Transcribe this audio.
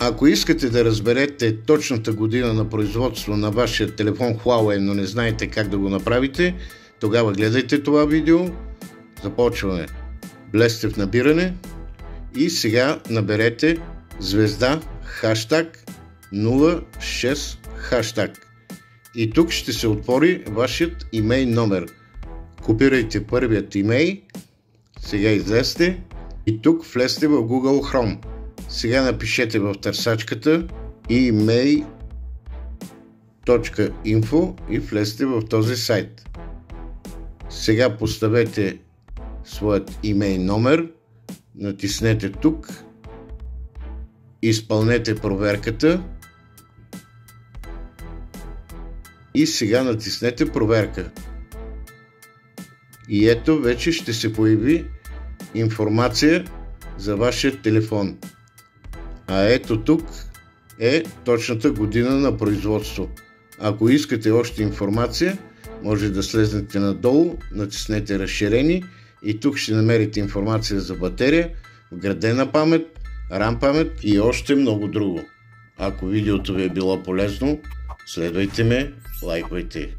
Ако искате да разберете точната година на производство на вашия телефон Huawei, но не знаете как да го направите, тогава гледайте това видео. Започваме. Влезте в набиране и сега наберете звезда хаштаг 06 хаштаг. И тук ще се отвори вашият имей номер. Копирайте първият имей. Сега излезте и тук влезте в Google Chrome. Сега напишете в търсачката email.info и влезте в този сайт. Сега поставете своят имей номер, натиснете тук, изпълнете проверката и сега натиснете проверка. И ето вече ще се появи информация за вашия телефон. А ето тук е точната година на производство. Ако искате още информация, може да слезнете надолу, натиснете разширени и тук ще намерите информация за батерия, вградена памет, RAM памет и още много друго. Ако видеото ви е било полезно, следвайте ме, лайквайте.